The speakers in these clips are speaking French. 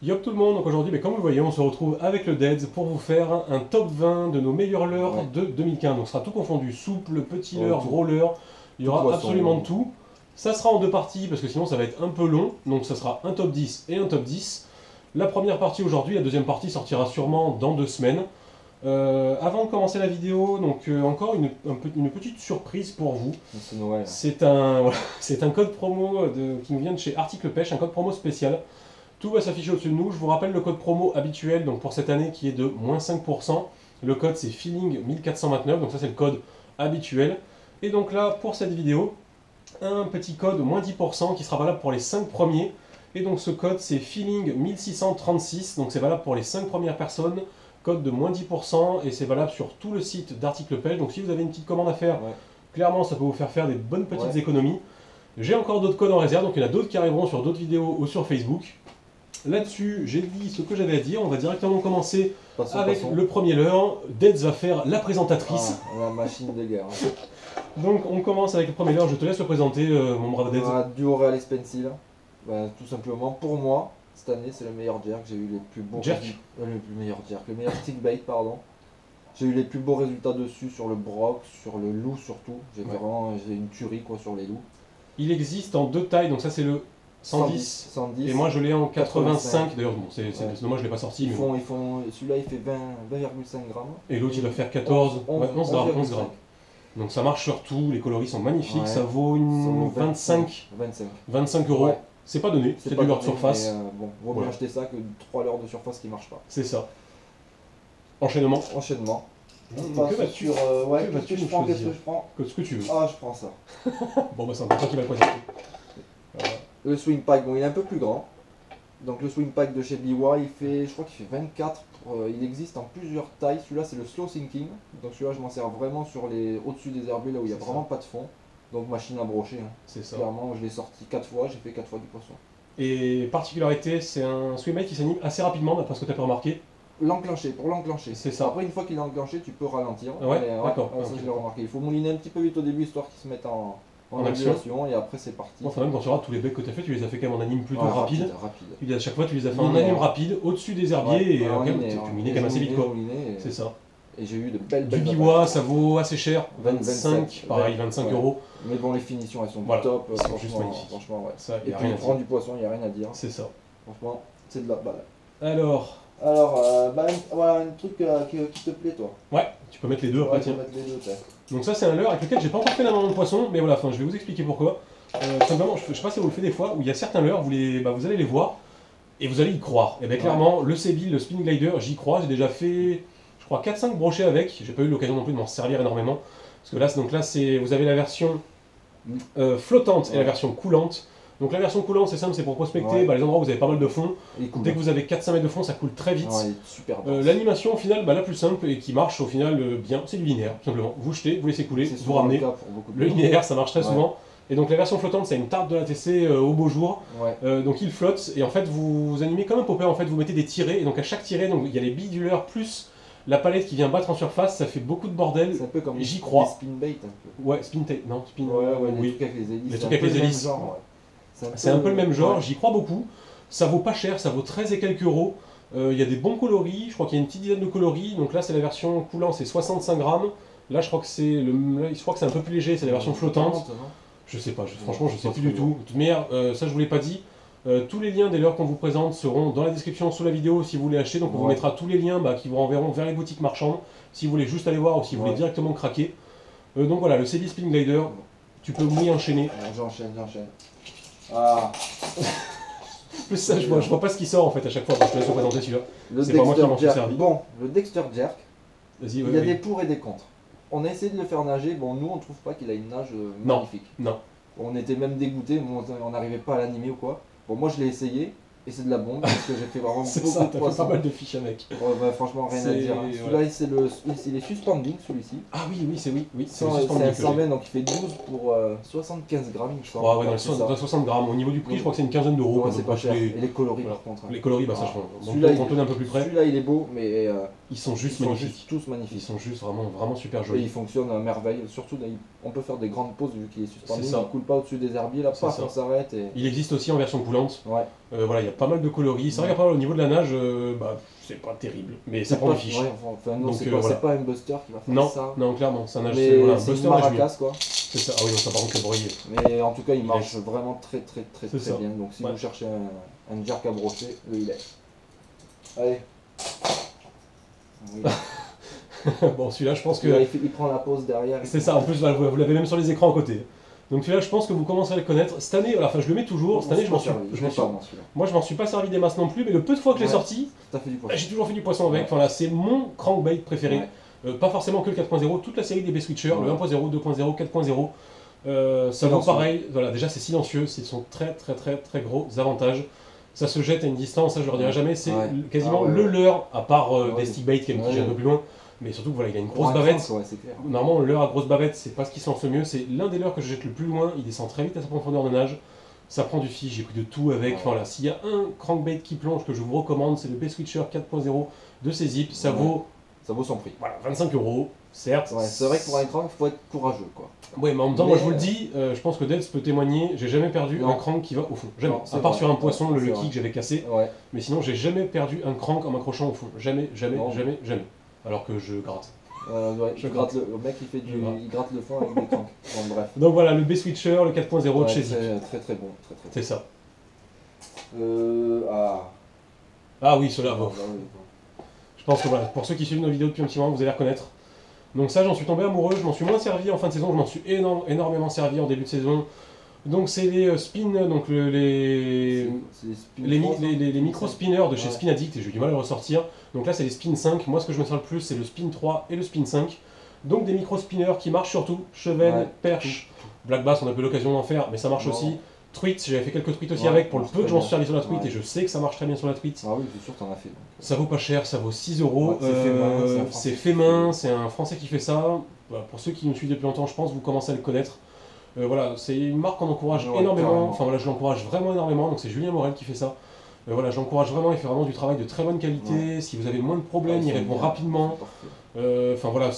Yop tout le monde, donc aujourd'hui, comme vous le voyez, on se retrouve avec le Deads pour vous faire un top 20 de nos meilleurs leurres de 2015. Donc ce sera tout confondu, souple, petit leurre, gros leurre, il y aura absolument de tout. Ça sera en deux parties parce que sinon ça va être un peu long, donc ça sera un top 10 et un top 10. La première partie aujourd'hui, la deuxième partie sortira sûrement dans 2 semaines. Avant de commencer la vidéo, donc encore une petite surprise pour vous. C'est Noël. C'est un, voilà, un code promo qui nous vient de chez Article Pêche, un code promo spécial. Tout va s'afficher au-dessus de nous. Je vous rappelle le code promo habituel donc pour cette année qui est de moins 5%. Le code c'est Feeling 1429, donc ça c'est le code habituel. Et donc là, pour cette vidéo, un petit code moins 10% qui sera valable pour les 5 premiers. Et donc ce code c'est Feeling 1636, donc c'est valable pour les 5 premières personnes. Code de moins 10% et c'est valable sur tout le site d'Article Pêche. Donc si vous avez une petite commande à faire, clairement ça peut vous faire des bonnes petites économies. J'ai encore d'autres codes en réserve, donc il y en a d'autres qui arriveront sur d'autres vidéos ou sur Facebook. Là-dessus, j'ai dit ce que j'avais à dire. On va directement commencer avec le premier leurre. Deads va faire la présentatrice. La machine de guerre. Donc on commence avec le premier leurre. Je te laisse le présenter, mon brave Deads. Du Real Pencil. Tout simplement, pour moi, cette année, c'est le meilleur jerk. J'ai eu les plus beaux résultats. Le meilleur jerk, le meilleur stickbait, pardon. J'ai eu les plus beaux résultats dessus sur le broc, sur le loup surtout. J'ai vraiment une tuerie quoi sur les loups. Il existe en deux tailles, donc ça c'est le 110, et moi je l'ai en 85, d'ailleurs bon, c'est dommage je l'ai pas sorti. Celui-là il fait 20,5 grammes. Et l'autre il va faire 14, 11 grammes. Donc ça marche sur tout, les coloris sont magnifiques, ça vaut une 25 euros. Ouais. C'est pas donné, c'est du leurre de surface. Bon, vaut mieux acheter ça que 3 leurres de surface qui marchent pas. C'est ça. Enchaînement. Que vas-tu qu'est-ce que je prends? Ce que tu veux. Ah, je prends ça. Bon bah c'est un peu toi qui va le présenter. Le swing pack, bon il est un peu plus grand. Donc le swing pack de chez Biwa, je crois qu'il fait 24. Il existe en plusieurs tailles. Celui-là c'est le slow sinking. Donc celui-là je m'en sers vraiment sur les au-dessus des herbiers là où il n'y a vraiment pas de fond. Donc machine à brocher. Hein. C'est ça. Clairement je l'ai sorti 4 fois, j'ai fait 4 fois du poisson. Et particularité, c'est un swing qui s'anime assez rapidement d'après ce que tu as pu remarquer. Pour l'enclencher. C'est ça. Après une fois qu'il est enclenché, tu peux ralentir. Ouais, d'accord. Ça je l'ai remarqué. Il faut mouliner un petit peu vite au début histoire qu'il se mette en action et après c'est parti. Enfin, même quand tu regardes tous les becs que tu as fait, tu les as fait quand même en anime plutôt rapide. À chaque fois tu les as fait en anime rapide, au-dessus des herbiers et après tu minais quand même assez vite quoi. C'est ça. Et j'ai eu de belles Du Biwa, ça vaut assez cher, 25, pareil 25 euros. Mais bon les finitions elles sont top, c'est juste magnifique. Franchement ouais. Ça, et puis il prend du poisson, il n'y a rien à dire. C'est ça. Franchement, c'est de la balle. Alors, voilà un truc qui te plaît toi. Ouais, tu peux mettre les deux après tiens. Donc ça c'est un leurre avec lequel j'ai pas encore fait la maman de poisson, mais voilà, je vais vous expliquer pourquoi. Simplement, je sais pas si vous le faites des fois, où il y a certains leurres, vous allez les voir, et vous allez y croire. Et bien clairement, le Sebil, le Spin Glider, j'y crois, j'ai déjà fait, je crois 4-5 brochets avec, j'ai pas eu l'occasion non plus de m'en servir énormément. Parce que là, vous avez la version flottante et la version coulante. Donc la version coulante, c'est simple, c'est pour prospecter les endroits où vous avez pas mal de fond. Dès que vous avez 4-5 mètres de fond, ça coule très vite. L'animation au final, la plus simple et qui marche au final bien, c'est du linéaire, tout simplement. Vous jetez, vous laissez couler, vous ramenez. Le linéaire, ça marche très souvent. Et donc la version flottante, c'est une tarte de l'ATC au beau jour. Donc il flotte et en fait vous animez comme un popper, en fait vous mettez des tirés. Et donc à chaque tiré, il y a les billes du leurre plus la palette qui vient battre en surface, ça fait beaucoup de bordel. C'est un peu comme j'y crois. Spin bait un peu. Ouais, spin tape, non, spin. Oui, les trucs avec les hélices. Les trucs avec les hélices. C'est un peu le même genre, j'y crois beaucoup. Ça vaut pas cher, ça vaut 13 et quelques euros. Il y a des bons coloris, je crois qu'il y a une petite dizaine de coloris. Donc là, c'est la version coulant, c'est 65 grammes. Là, je crois que c'est un peu plus léger, c'est la version flottante. Je sais pas, franchement, je sais plus du tout. Mais ça, je vous l'ai pas dit. Tous les liens des leurres qu'on vous présente seront dans la description sous la vidéo si vous voulez acheter. Donc on vous mettra tous les liens qui vous renverront vers les boutiques marchandes si vous voulez juste aller voir ou si vous voulez directement craquer. Donc voilà, le Sebi Spin Glider, tu peux y enchaîner. J'enchaîne. Ah. Plus ça, je vois pas ce qui sort en fait à chaque fois, je te laisse le présenter celui-là. C'est pas moi qui m'en suis servi. Bon, le Dexter Jerk, il y a des pour et des contre. On a essayé de le faire nager, bon nous on trouve pas qu'il a une nage magnifique. Non. On était même dégoûtés, on n'arrivait pas à l'animer ou quoi. Bon moi je l'ai essayé, et c'est de la bombe, parce que j'ai fait vraiment beaucoup de poissons. T'as fait pas mal de fiches avec. Franchement rien à dire. Celui-là il est suspending celui-ci. Ah oui, c'est un 120 donc il fait 12 pour 75 grammes je crois. Ouais, dans 60 grammes. Au niveau du prix, je crois que c'est une quinzaine d'euros. C'est pas cher. Et les coloris par contre. Les coloris, ça change. Celui-là on tourne un peu plus près. Celui-là il est beau, mais ils sont juste Ils sont magnifiques. juste tous magnifiques. Ils sont juste vraiment super Et jolis. ils fonctionnent à merveille. Surtout, on peut faire des grandes pauses vu qu'il est suspendu. C'est Il ça. ne coule pas au-dessus des herbiers. Là, C'est paf, ça. on s'arrête. Et... Il existe aussi en version coulante. Ouais. Voilà, il y a pas mal de coloris. C'est vrai qu'après, au niveau de la nage, bah, c'est pas terrible. Mais ça C'est prend pas, du fiche. ouais, enfin, non, Donc, c'est voilà. pas un buster qui va faire Non, ça. non, clairement, ça nage. Mais Voilà, un c'est buster une nage mieux. maracas quoi. C'est ça. Ah oui, non, ça par contre, c'est broyé. Mais en tout cas, il marche est- vraiment très C'est ça. bien. Donc si Ouais. vous cherchez un jerk à brosser, le il est. Allez. Oui. Bon, celui-là, je pense que. Là, il prend la pause derrière. C'est ça, en plus, voilà, vous l'avez même sur les écrans à côté. Donc celui-là, je pense que vous commencez à le connaître. Cette année, voilà, enfin, je le mets toujours. Cette année, je m'en suis. Moi, je m'en suis pas servi des masses non plus, mais le peu de fois que je l'ai Ouais. sorti, T'as fait du bah, poisson. j'ai toujours fait du poisson avec. Ouais. Enfin, là, c'est mon crankbait préféré. Ouais. Pas forcément que le 4.0, toute la série des B-Switchers, Ouais. le 1.0, 2.0, 4.0. Ça vaut Silencieux. pareil, voilà, déjà c'est silencieux, c'est son très gros avantage. Ça se jette à une distance, ça je leur dirai jamais, c'est Ouais. quasiment Ah ouais, le ouais. leurre, à part Ouais. des stick bait qui Ouais. gênent un peu plus loin. Mais surtout que voilà, il a une Pour grosse un bavette. crank, ouais, c'est clair. Normalement, le leurre à grosse bavette, c'est pas ce qui se lance le mieux, c'est l'un des leurres que je jette le plus loin, il descend très vite à sa profondeur de nage. Ça prend du fiche, j'ai pris de tout avec. Ouais. Enfin, là, s'il y a un crankbait qui plonge que je vous recommande, c'est le B-Switcher 4.0 de Cezip. Ça Ouais. vaut Ça vaut son prix. voilà, 25 €, certes. Ouais, c'est vrai que pour un crank, il faut être courageux quoi. Ouais, mais en même temps, Mais- moi je vous le dis, je pense que Deds peut témoigner, j'ai jamais perdu Non. un crank qui va au fond. Jamais. Non, c'est À part vrai. sur un poisson, Ouais, le c'est lucky vrai. que j'avais cassé. Ouais. Mais sinon, j'ai jamais perdu un crank en m'accrochant au fond. Jamais. Non. Alors que je gratte. Ouais, Je je gratte le mec il fait Je gratte. il gratte le fond avec des cranks. Bon bref. Donc voilà, le B-Switcher, le 4.0 de Ouais, chez Zip. très bon. C'est ça. Ah. Ah oui, cela Ah, va. bah oui, bon. Je pense que voilà, pour ceux qui suivent nos vidéos depuis un petit moment, vous allez reconnaître. Donc ça, j'en suis tombé amoureux, je m'en suis moins servi en fin de saison, je m'en suis énormément servi en début de saison. Donc c'est les spins, donc C'est les spin cross, hein. les micro-spinners de chez Ouais. Spin Addict, et j'ai eu du mal à le ressortir. Donc là, c'est les Spin 5. Moi, ce que je me sers le plus, c'est le Spin 3 et le Spin 5. Donc des micro-spinners qui marchent surtout. Cheven, Ouais. perche, black bass, on a peu l'occasion d'en faire, mais ça marche Non. aussi. Truite, j'avais fait quelques truites aussi Ouais, avec, pour le marche peu que très j'en bien. suis servi sur la truite, Ouais. et je sais que ça marche très bien sur la truite. Ah oui, c'est sûr, t'en as fait. donc. Ça vaut pas cher, ça vaut 6 €. Ouais, c'est fait main, c'est un Français C'est qui fait fait. main, c'est un Français qui fait ça. Voilà, pour ceux qui me suivent depuis longtemps, je pense, vous commencez à le connaître. Voilà, c'est une marque qu'on encourage Ouais, énormément. carrément. Enfin voilà, je l'encourage vraiment énormément. Donc c'est Julien Morel qui fait ça. Voilà, je l'encourage vraiment. Il fait vraiment du travail de très bonne qualité. Si vous avez moins de problèmes, Ouais, il c'est répond bien, rapidement. c'est parfait. Enfin voilà,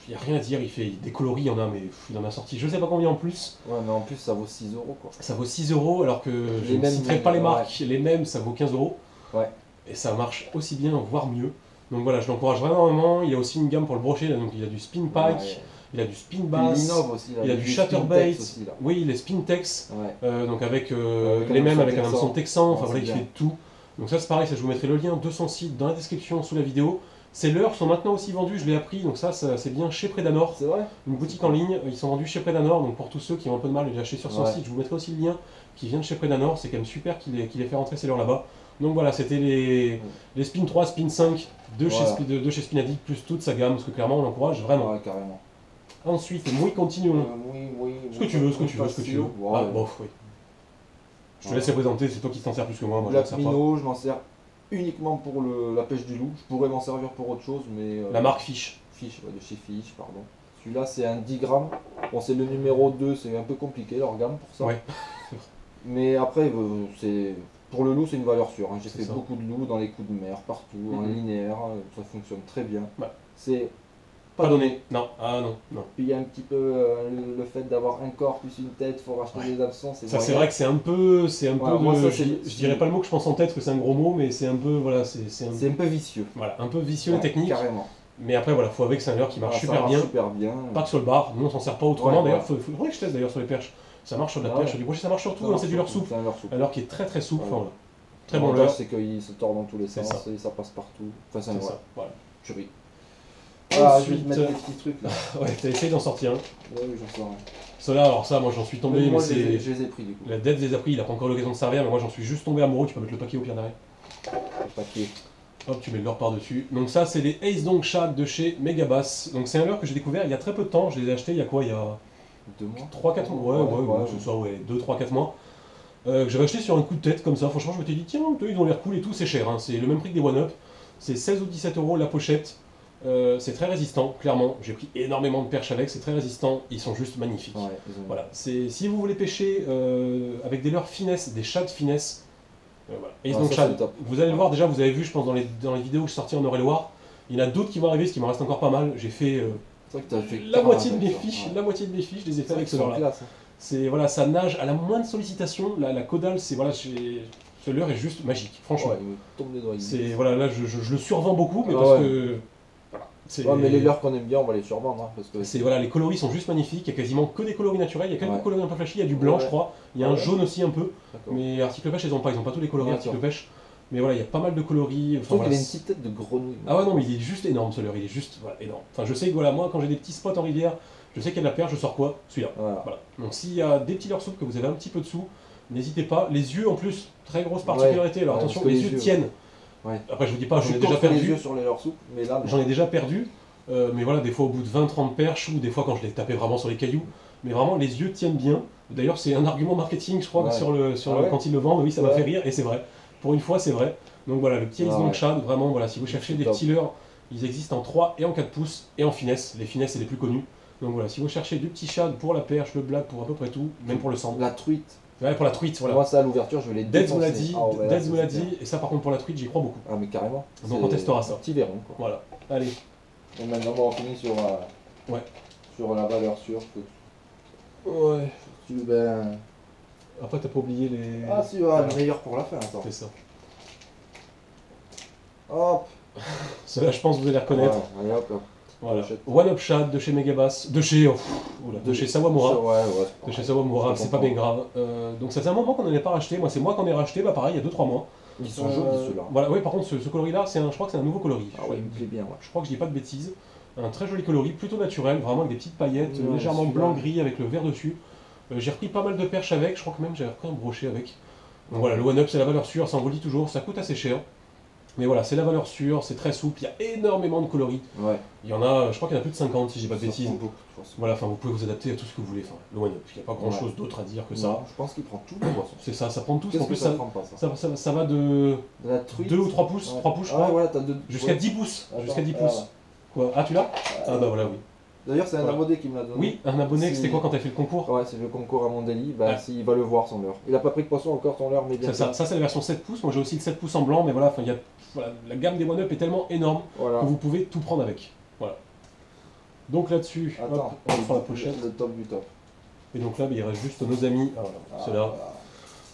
il n'y a rien à dire. Il fait des coloris, il y en a, mais il en a sorti je sais pas combien en plus. Ouais, mais en plus, ça vaut 6 € quoi. Ça vaut 6 €, alors que je Les ne mêmes, citerai pas les ouais. marques. Les mêmes, ça vaut 15 €. Ouais. Et ça marche aussi bien, voire mieux. Donc voilà, je l'encourage vraiment énormément. Il y a aussi une gamme pour le brochet, là, donc il a du spin pike, Ouais. il a du spin Puis il bass, innove aussi, là, il a y du des chatterbait, spin-tex aussi, là. oui, les spin tex, Ouais. donc avec Avec les un mêmes, hameçon avec un texan. hameçon texan, enfin Ouais, voilà, il c'est fait bien. tout. Donc ça c'est pareil, ça, je vous mettrai le lien de son site dans la description sous la vidéo. Ces leurres sont maintenant aussi vendus, je l'ai appris, donc ça c'est bien chez Predanor, C'est vrai? une boutique en ligne, ils sont vendus chez Predanor, donc pour tous ceux qui ont un peu de mal à les acheter sur son Ouais. site, je vous mettrai aussi le lien qui vient de chez Predanor, c'est quand même super qu'il ait fait rentrer ces leurres là-bas. Donc voilà, c'était les Spin 3, Spin 5 de chez, Voilà. de chez Spin Addict, plus toute sa gamme, parce que clairement on l'encourage vraiment. Ouais, carrément. Ensuite, oui, continuons. Oui. Ce que tu veux, ce que tu veux, ce que tu veux. Ouais. Ah, bof, oui. Je te laisse les présenter, c'est toi qui t'en sers plus que moi, moi je m'en Black sers pas. Minnow, je m'en sers uniquement pour la pêche du loup. Je pourrais m'en servir pour autre chose, mais. La marque Fish. Fish, ouais, de chez Fish, pardon. Celui-là, c'est un 10 grammes. Bon, c'est le numéro 2, c'est un peu compliqué leur gamme pour ça. Ouais. Mais après, c'est. Pour le loup, c'est une valeur sûre. Hein. J'ai C'est fait ça. beaucoup de loups dans les coups de mer, partout, en Mhm. linéaire. Ça fonctionne très bien. Ouais. C'est Pas donné. Non, ah non, non. Puis il y a un petit peu le fait d'avoir un corps plus une tête, faut racheter Ouais. des hameçons, c'est Ça c'est moyen. vrai que c'est un peu Voilà, moi, de, ça, je dirais pas le mot que je pense en tête, parce que c'est un gros mot, mais c'est un peu, voilà, c'est un, C'est un peu vicieux. voilà, un peu vicieux et Ouais, technique. Carrément. Mais après, voilà, faut avec, c'est un leurre qui marche Voilà, ça super bien. super bien. Pas que sur le bar, nous on s'en sert pas autrement Ouais, d'ailleurs, ouais. faudrait que je teste d'ailleurs sur les perches. Ça marche sur de la Ouais. perche, sur du brochet, ça marche sur tout, hein, c'est du leurre souple. C'est un leurre souple. Un leurre qui est très souple, Ouais. enfin, voilà. Très bon L'avantage, leurre. c'est qu'il se tord dans tous les C'est sens ça. et ça passe partout. Enfin, c'est un C'est leurre. ça, voilà. Tuerie. Ah, je vais te Ensuite, mettre des petits trucs là. ouais, t'as essayé d'en sortir un. Ouais, oui, j'en sais rien. Cela, alors ça, moi j'en suis tombé, mais Moi, c'est. je les ai pris du coup. La dette les a pris, il a pas encore l'occasion de servir, mais moi j'en suis juste tombé amoureux, tu peux mettre le paquet au pire derrière. Le paquet. Hop, tu mets le leurre par-dessus. Donc ça, c'est les Ace Dong Shad de chez Megabass. Donc c'est un leurre que j'ai découvert il y a très peu de temps, je les ai achetés il y a quoi, il y a 2 mois 3-4 mois, ouais, c'est ça, ouais, 2-3-4 mois. Que j'avais acheté sur un coup de tête comme ça, franchement je m'étais dit tiens, eux, ils ont l'air cool et tout, c'est cher, hein. C'est le même prix que des One Up, c'est 16 ou 17 € la pochette, c'est très résistant, clairement, j'ai pris énormément de perches avec, c'est très résistant, ils sont juste magnifiques. Ouais, ils ont... Voilà, si vous voulez pêcher avec des leurres finesse, des shads finesse, voilà. Ace Ah, Dong ça, Shad, c'est le top. vous allez le voir déjà, vous avez vu je pense dans les vidéos que je suis sorti en Eure-et-Loire, Il y en a d'autres qui vont arriver, ce qui m'en reste encore pas mal. J'ai fait C'est vrai que t'as fait la moitié de mes avec ça, fiches, ouais. la moitié de mes fiches, je les ai fait avec ce C'est leurre-là. classe, hein. C'est voilà, ça nage à la moindre sollicitation. La caudale, c'est voilà, ce leurre est juste magique, franchement. Ouais, il me tombe des doigts. C'est voilà, là je le survends beaucoup, mais Ah parce ouais. que voilà, c'est Ouais, mais les leurres qu'on aime bien, on va les survendre. Hein, parce que c'est voilà, les coloris sont juste magnifiques. Il y a quasiment que des coloris naturels. Il y a quelques Ouais. coloris un peu flashy. Il y a du blanc, Ouais. je crois. Il y a Ah un ouais. jaune aussi un peu. D'accord. Mais article pêche, ils ont pas tous les coloris D'accord. article pêche. Mais voilà, il y a pas mal de coloris. Je Enfin, trouve voilà, qu'il a une petite tête de grenouille. ah ouais non, mais il est juste énorme ce leurre. Il est juste voilà, énorme. Enfin, je sais que voilà, moi quand j'ai des petits spots en rivière, je sais qu'il y a de la perche. Je sors quoi? Celui-là. Voilà. Voilà. Donc s'il y a des petits leurres souples que vous avez un petit peu dessous, n'hésitez pas. Les yeux en plus, très grosse particularité. Alors Ouais, attention, parce que les les yeux yeux, tiennent. Ouais. Après je vous dis pas, j'en ai Je déjà tords les perdu. yeux sur les leurres souples, mais là, non. J'en ai déjà perdu. Mais voilà, des fois au bout de 20-30 perches, ou des fois quand je les tapais vraiment sur les cailloux. Mais vraiment, les yeux tiennent bien. D'ailleurs, c'est un argument marketing, je crois, Ouais. sur Ouais. quand ils le vendent. Oui, ça m'a Ouais. fait rire, et c'est vrai. Pour une fois, c'est vrai. Donc voilà, le petit Ace Ah Long ouais. Shad, vraiment, voilà, si vous cherchez C'est des top. petits leurres, ils existent en 3 et en 4 pouces, et en finesse. Les finesses, c'est les plus connus. Donc voilà, si vous cherchez du petit shad pour la perche, le black, pour à peu près tout, même pour le sang. La truite. Ouais, pour la truite, voilà. Moi, ça, à l'ouverture, je vais les Deads me l'a défoncer. dit, Ah ouais, là, Deads ça, me l'a c'est dit, bien. et ça par contre pour la truite, j'y crois beaucoup. Ah, mais carrément. Donc C'est on testera ça. un petit verron, quoi. Voilà, allez. Et maintenant, on finit sur, Ouais. sur la valeur sûre. Ouais. Ben... Après, t'as pas oublié les. Ah, si, ouais, le meilleur pour la fin, attends. C'est ça. Hop. Ceux-là, je pense que vous allez reconnaître. Ouais, allez, hop, hop. Voilà. Achète. One Up Shad de chez Megabass, de chez Sawamura. Ouais, ouais. De chez Sawamura, Je c'est pas comprends. bien grave. Donc ça fait un moment qu'on n'en a pas racheté. Moi, c'est moi qui en ai racheté, bah pareil, il y a 2-3 mois. Ils sont jolis, ceux-là. Voilà, oui, par contre, ce coloris-là, je crois que c'est un nouveau coloris. Ah ouais, il me plaît bien, ouais. Je crois que je dis pas de bêtises. Un très joli coloris, plutôt naturel, vraiment avec des petites paillettes, Ouais, légèrement celui-là. blanc-gris avec le vert dessus. J'ai repris pas mal de perches avec, je crois que même j'avais repris un brochet avec. Donc voilà, le One Up, c'est la valeur sûre, ça en vous le dit toujours, ça coûte assez cher. Mais voilà, c'est la valeur sûre, c'est très souple, il y a énormément de coloris. Ouais. Il y en a, je crois qu'il y en a plus de 50 si j'ai pas de Ça bêtises. prend beaucoup, de toute façon. Voilà, enfin vous pouvez vous adapter à tout ce que vous voulez. Enfin, le One Up, il n'y a pas grand chose d'autre à dire que ça. Non, je pense qu'il prend tous les poissons. C'est ça prend tout. En Qu'est-ce que plus, ça ça, prend pas, ça ça va de De la truite. 2 ou 3 pouces, Ouais. 3 pouces je Ah crois, ouais, voilà, t'as deux. jusqu'à ouais. 10 pouces. Attends, Jusqu'à 10 ah, pouces. ouais. Quoi? Ah, tu l'as? Ah bah voilà, oui. D'ailleurs, c'est un Voilà. abonné qui me l'a donné. Oui, un abonné, Si- c'était quoi quand t'as fait le concours? Ouais, c'est le concours à Mondeli. Bah, Ouais. s'il va le voir, son leurre. Il a pas pris de poisson encore, ton leurre, mais bien. Ça, c'est la version 7 pouces. Moi j'ai aussi le 7 pouces en blanc, mais voilà, enfin, voilà, la gamme des One Up est tellement énorme Voilà. que vous pouvez tout prendre avec. Voilà. Donc là-dessus, hop, Attends, on prend la pochette. le top du top. Et donc là, bah, il reste juste nos amis. Ah, voilà, Ah, ceux-là. voilà.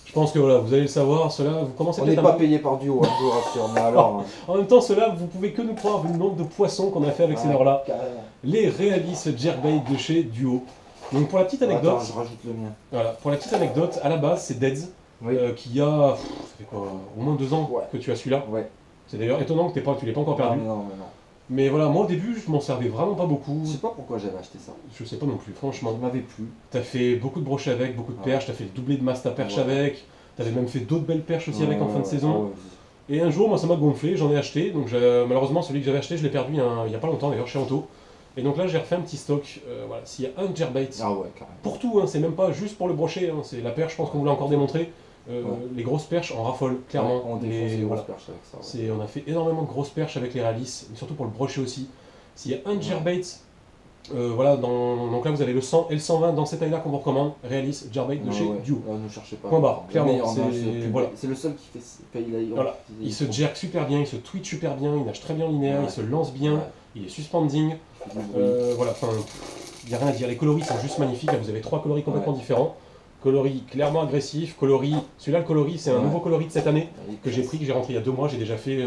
Je pense que voilà, vous allez le savoir, ceux-là, vous commencez On n'est peut-être à pas payé par duo, hein, je vous rassure. Mais alors. hein. En même temps, ceux-là, vous pouvez que nous croire vu le nombre de poissons qu'on a fait avec ces Ouais, leurres-là. carrément. Les Realis Jerkbait de chez Duo. Donc pour la petite anecdote, Attends, je rajoute le mien. voilà, pour la petite anecdote, à la base c'est Deads Oui. qui a, ça fait quoi, au moins 2 ans Ouais. que tu as celui-là. Ouais. C'est d'ailleurs étonnant que tu l'aies pas encore Ah, perdu. mais non, mais non. Mais voilà, moi au début je m'en servais vraiment pas beaucoup. Je sais pas pourquoi j'avais acheté ça. Je sais pas non plus, franchement. Ça m'avait plu. T'as fait beaucoup de brochets avec, beaucoup de Ouais. perches, t'as fait le doublé de masse ta perche Ouais. avec, t'avais même fait d'autres belles perches aussi avec en fin de saison. Ah ouais. Et un jour, moi, ça m'a gonflé, j'en ai acheté. Donc, malheureusement, celui que j'avais acheté, je l'ai perdu il y a pas longtemps d'ailleurs chez Anto. Et donc là, j'ai refait un petit stock. Voilà, s'il y a un Jerkbait, Ah ouais, carrément. pour tout, hein, c'est même pas juste pour le brochet, hein, c'est la perche, je pense qu'on vous l'a encore démontré. Ouais. Les grosses perches en raffole, clairement. Ouais, on défonce Les- les grosses voilà. perches avec ça. Ouais. On a fait énormément de grosses perches avec les Realis, mais surtout pour le brochet aussi. S'il y a un Jerkbait, voilà, donc là vous avez le 100 et le 120 dans cette taille-là qu'on vous recommande. Realis Jerkbait de Ah chez ouais. Duo. Là, ne cherchez pas. Point barre, Le clairement, meilleur, c'est- non, le plus voilà. beau. C'est le seul qui fait. Voilà. Il se jerk super bien, il se twitch super bien, il nage très bien linéaire, Ouais. il se lance bien, Ouais. il est suspending. Il fait du bruit. Voilà, enfin, il n'y a rien à dire. Les coloris sont juste magnifiques. Là, vous avez 3 coloris complètement Ouais. différents. Coloris clairement agressif, coloris. Celui-là, le coloris, c'est un Ouais. nouveau coloris de cette année Il est que j'ai classe. pris, que j'ai rentré il y a 2 mois. J'ai déjà fait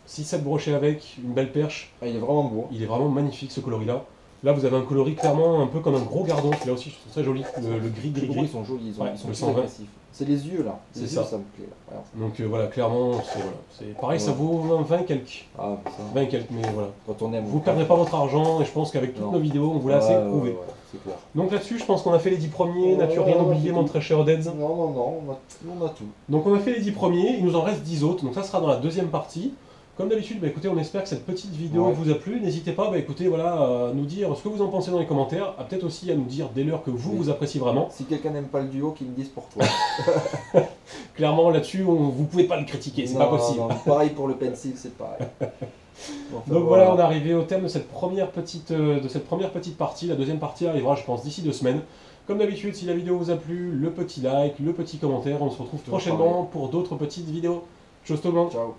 6-7 brochets avec, une belle perche. Ah, il est vraiment beau. Il est vraiment magnifique ce coloris-là. Là, vous avez un coloris clairement un peu comme un gros gardon. Là aussi, je trouve ça joli. Le gris, Les gris, gros, gris. ils sont jolis, ils Ouais, sont le plus 120. agressifs. C'est les yeux là. Les C'est yeux, ça. ça me plaît. Là. Regarde. Donc voilà, clairement, c'est pareil, ça Ouais. vaut un 20 quelques. Ah, ça. 20 quelques, mais voilà. Quand on aime. Vous ne perdrez pas votre argent et je pense qu'avec toutes Non. nos vidéos, on vous l'a assez prouvé. Ouais, c'est clair. Donc là-dessus, je pense qu'on a fait les 10 premiers, n'a-tu rien Ouais, oublié, c'est mon tout. très cher Deads. Non, non, non, on a tout. Donc on a fait les 10 premiers, il nous en reste 10 autres, donc ça sera dans la deuxième partie. Comme d'habitude, bah, écoutez, on espère que cette petite vidéo Ouais. vous a plu. N'hésitez pas écoutez, voilà, à nous dire ce que vous en pensez dans les commentaires, peut-être aussi à nous dire des leurres que vous, Oui. vous appréciez vraiment. Si quelqu'un n'aime pas le duo, qu'il me dise pourquoi. Clairement, là-dessus, vous pouvez pas le critiquer, c'est Non, pas possible. non, pareil pour le pencil, c'est pareil. Enfin, Donc voilà, on est arrivé au terme de cette première petite partie. La deuxième partie arrivera, je pense, d'ici 2 semaines. Comme d'habitude, si la vidéo vous a plu, le petit like, le petit commentaire. On se retrouve Toujours prochainement pour d'autres petites vidéos. Chose tout le monde. Ciao.